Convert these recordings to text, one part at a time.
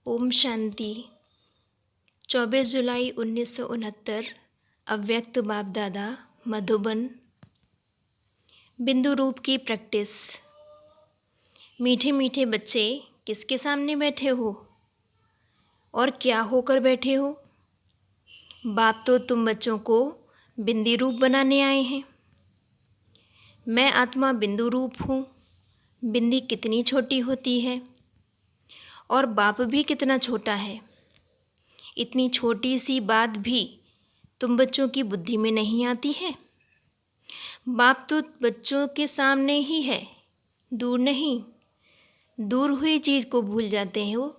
ओम शांति। 24 जुलाई 1969। अव्यक्त बाप दादा मधुबन। बिंदु रूप की प्रैक्टिस। मीठे मीठे बच्चे किसके सामने बैठे हो और क्या होकर बैठे हो? बाप तो तुम बच्चों को बिंदी रूप बनाने आए हैं। मैं आत्मा बिंदु रूप हूँ। बिंदी कितनी छोटी होती है और बाप भी कितना छोटा है। इतनी छोटी सी बात भी तुम बच्चों की बुद्धि में नहीं आती है। बाप तो बच्चों के सामने ही है, दूर नहीं। दूर हुई चीज़ को भूल जाते हैं वो।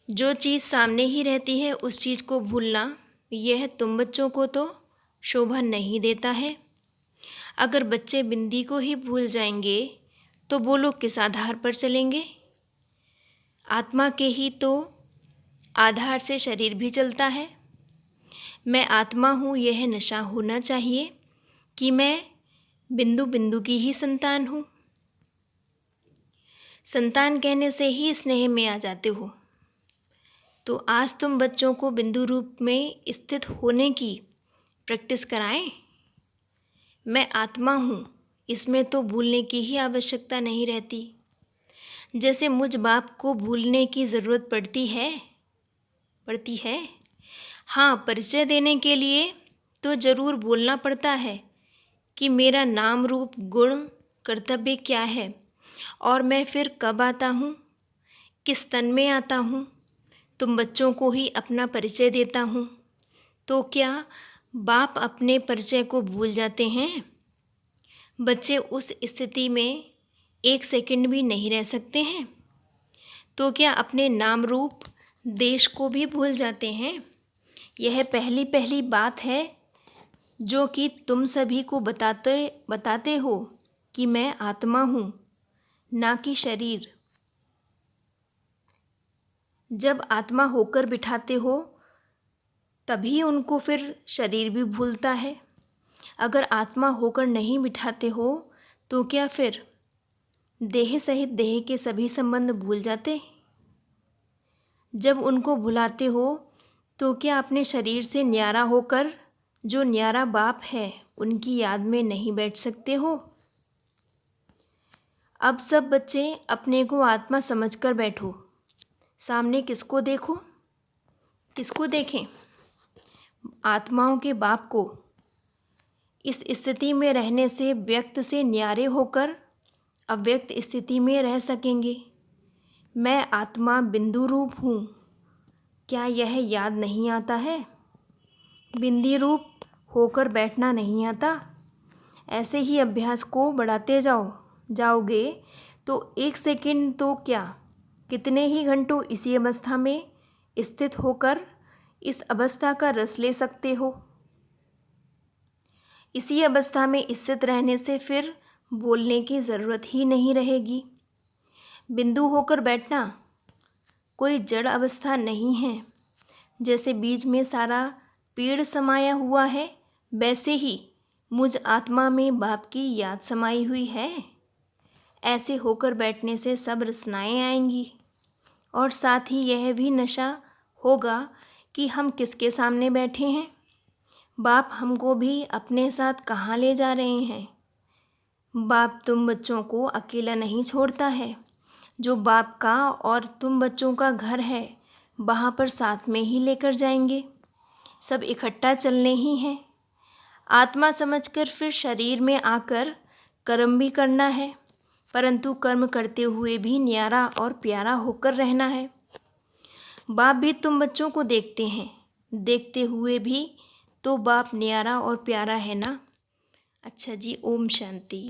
जो चीज़ सामने ही रहती है उस चीज़ को भूलना, यह तुम बच्चों को तो शोभा नहीं देता है। अगर बच्चे बिंदी को ही भूल जाएंगे तो वो लोग किस आधार पर चलेंगे? आत्मा के ही तो आधार से शरीर भी चलता है। मैं आत्मा हूँ, यह नशा होना चाहिए कि मैं बिंदु बिंदु की ही संतान हूँ। संतान कहने से ही स्नेह में आ जाते हो। तो आज तुम बच्चों को बिंदु रूप में स्थित होने की प्रैक्टिस कराएं। मैं आत्मा हूँ, इसमें तो भूलने की ही आवश्यकता नहीं रहती। जैसे मुझ बाप को भूलने की ज़रूरत पड़ती है। हाँ, परिचय देने के लिए तो ज़रूर बोलना पड़ता है कि मेरा नाम रूप गुण कर्तव्य क्या है और मैं फिर कब आता हूँ, किस तन में आता हूँ। तुम बच्चों को ही अपना परिचय देता हूँ। तो क्या बाप अपने परिचय को भूल जाते हैं? बच्चे उस स्थिति में एक सेकंड भी नहीं रह सकते हैं। तो क्या अपने नाम रूप देश को भी भूल जाते हैं? यह पहली बात है जो कि तुम सभी को बताते हो कि मैं आत्मा हूँ, ना कि शरीर। जब आत्मा होकर बिठाते हो तभी उनको फिर शरीर भी भूलता है। अगर आत्मा होकर नहीं बिठाते हो तो क्या फिर देह सहित देह के सभी संबंध भूल जाते? जब उनको भुलाते हो तो क्या अपने शरीर से न्यारा होकर जो न्यारा बाप है उनकी याद में नहीं बैठ सकते हो? अब सब बच्चे अपने को आत्मा समझकर बैठो। सामने किसको देखो? किसको देखें? आत्माओं के बाप को। इस स्थिति में रहने से व्यक्त से न्यारे होकर अव्यक्त स्थिति में रह सकेंगे। मैं आत्मा बिंदु रूप हूँ, क्या यह याद नहीं आता है? बिंदी रूप होकर बैठना नहीं आता? ऐसे ही अभ्यास को बढ़ाते जाओगे तो एक सेकंड तो क्या, कितने ही घंटों इसी अवस्था में स्थित होकर इस अवस्था का रस ले सकते हो। इसी अवस्था में स्थित रहने से फिर बोलने की ज़रूरत ही नहीं रहेगी। बिंदु होकर बैठना कोई जड़ अवस्था नहीं है। जैसे बीज में सारा पेड़ समाया हुआ है, वैसे ही मुझ आत्मा में बाप की याद समाई हुई है। ऐसे होकर बैठने से सब रचनाएं आएंगी और साथ ही यह भी नशा होगा कि हम किसके सामने बैठे हैं। बाप हमको भी अपने साथ कहाँ ले जा रहे हैं। बाप तुम बच्चों को अकेला नहीं छोड़ता है। जो बाप का और तुम बच्चों का घर है वहाँ पर साथ में ही लेकर जाएंगे। सब इकट्ठा चलने ही हैं। आत्मा समझकर फिर शरीर में आकर कर्म भी करना है, परंतु कर्म करते हुए भी न्यारा और प्यारा होकर रहना है। बाप भी तुम बच्चों को देखते हैं, देखते हुए भी तो बाप न्यारा और प्यारा है ना। अच्छा जी, ओम शांति।